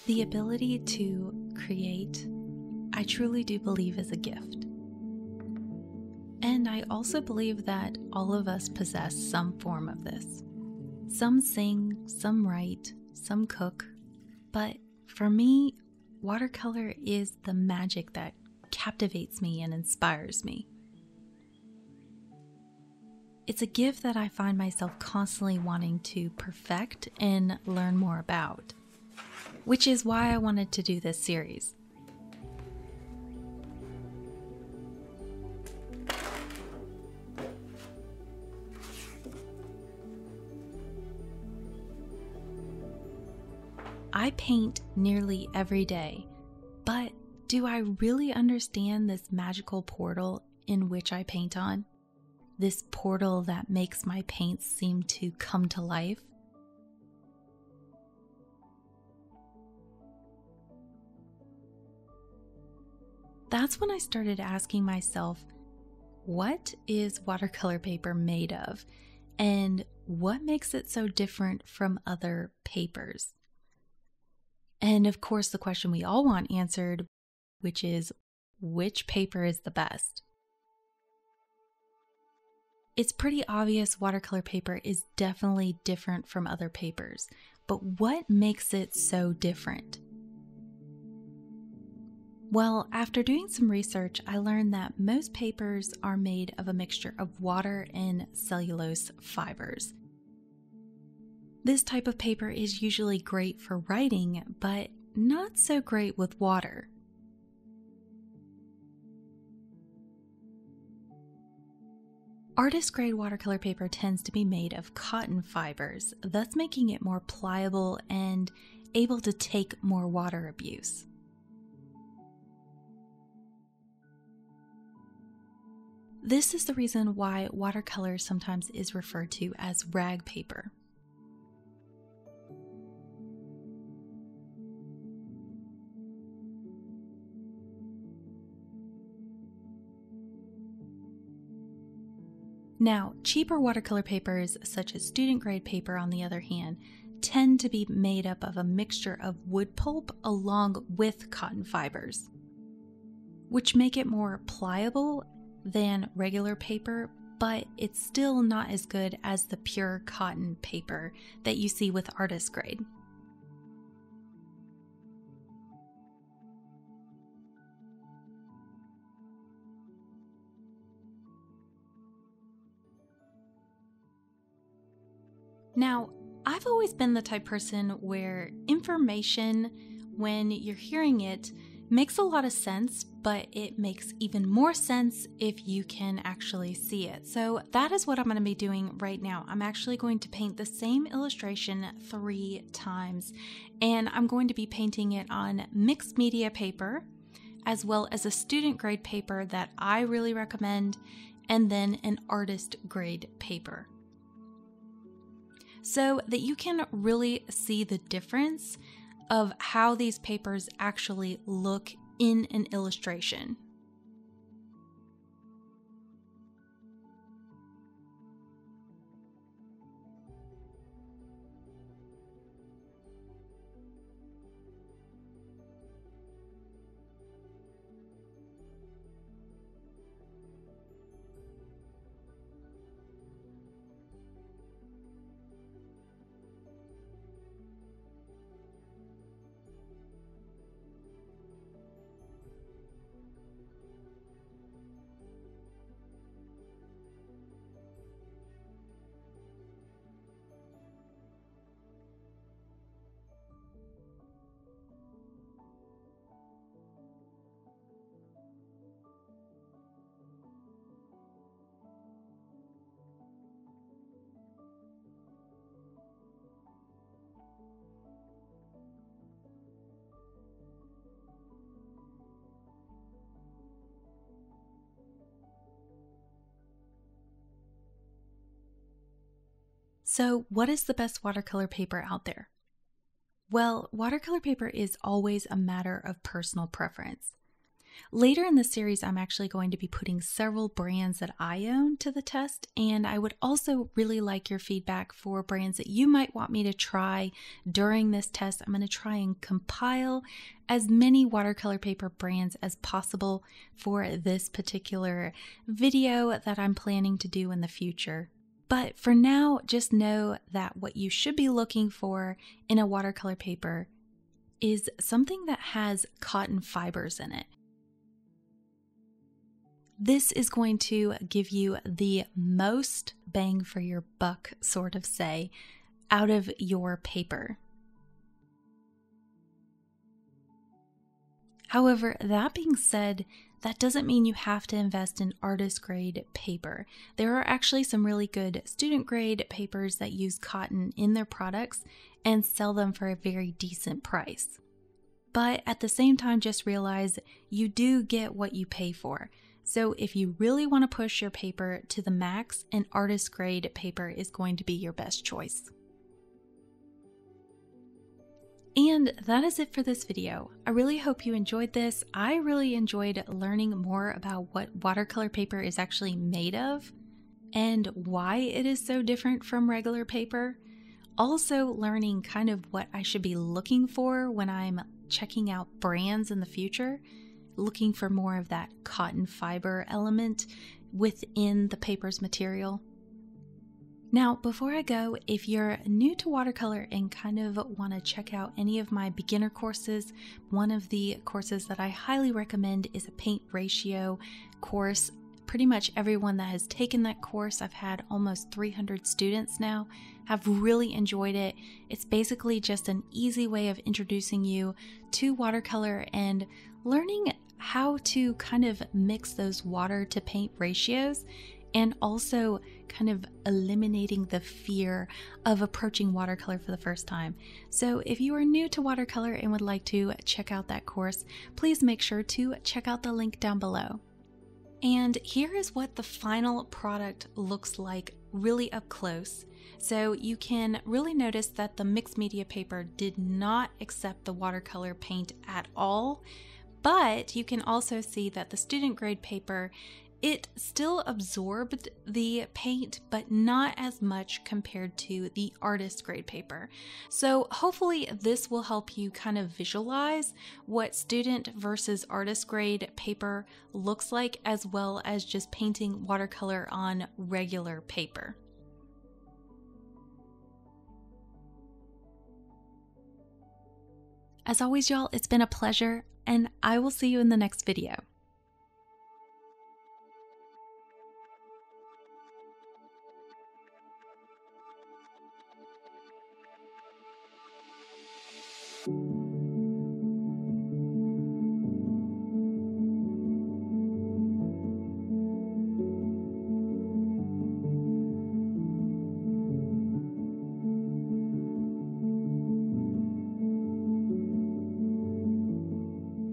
The ability to create, I truly do believe, is a gift. And I also believe that all of us possess some form of this. Some sing, some write, some cook, but for me, watercolor is the magic that captivates me and inspires me. It's a gift that I find myself constantly wanting to perfect and learn more about, which is why I wanted to do this series. I paint nearly every day, but do I really understand this magical portal in which I paint on? This portal that makes my paints seem to come to life? That's when I started asking myself, what is watercolor paper made of? And what makes it so different from other papers? And of course, the question we all want answered, which is, which paper is the best? It's pretty obvious watercolor paper is definitely different from other papers, but what makes it so different? Well, after doing some research, I learned that most papers are made of a mixture of water and cellulose fibers. This type of paper is usually great for writing, but not so great with water. Artist grade watercolor paper tends to be made of cotton fibers, thus making it more pliable and able to take more water abuse. This is the reason why watercolor sometimes is referred to as rag paper. Now, cheaper watercolor papers, such as student grade paper on the other hand, tend to be made up of a mixture of wood pulp along with cotton fibers, which make it more pliable than regular paper, but it's still not as good as the pure cotton paper that you see with artist grade. Now, I've always been the type person where information, when you're hearing it, makes a lot of sense, but it makes even more sense if you can actually see it. So that is what I'm going to be doing right now. I'm actually going to paint the same illustration 3 times, and I'm going to be painting it on mixed media paper, as well as a student grade paper that I really recommend, and then an artist grade paper, so that you can really see the difference of how these papers actually look in an illustration. So, what is the best watercolor paper out there? Well, watercolor paper is always a matter of personal preference. Later in the series, I'm actually going to be putting several brands that I own to the test, and I would also really like your feedback for brands that you might want me to try during this test. I'm going to try and compile as many watercolor paper brands as possible for this particular video that I'm planning to do in the future. But for now, just know that what you should be looking for in a watercolor paper is something that has cotton fibers in it. This is going to give you the most bang for your buck, sort of say, out of your paper. However, that being said, that doesn't mean you have to invest in artist grade paper. There are actually some really good student grade papers that use cotton in their products and sell them for a very decent price. But at the same time, just realize you do get what you pay for. So if you really want to push your paper to the max, an artist grade paper is going to be your best choice. And that is it for this video. I really hope you enjoyed this. I really enjoyed learning more about what watercolor paper is actually made of and why it is so different from regular paper. Also learning kind of what I should be looking for when I'm checking out brands in the future, looking for more of that cotton fiber element within the paper's material. Now, before I go, if you're new to watercolor and kind of want to check out any of my beginner courses, one of the courses that I highly recommend is a paint ratio course. Pretty much everyone that has taken that course, I've had almost 300 students now, have really enjoyed it. It's basically just an easy way of introducing you to watercolor and learning how to kind of mix those water to paint ratios, and also kind of eliminating the fear of approaching watercolor for the first time. So if you are new to watercolor and would like to check out that course, please make sure to check out the link down below. And here is what the final product looks like really up close. So you can really notice that the mixed media paper did not accept the watercolor paint at all, but you can also see that the student grade paper, it still absorbed the paint, but not as much compared to the artist grade paper. So hopefully this will help you kind of visualize what student versus artist grade paper looks like, as well as just painting watercolor on regular paper. As always, y'all, it's been a pleasure, and I will see you in the next video.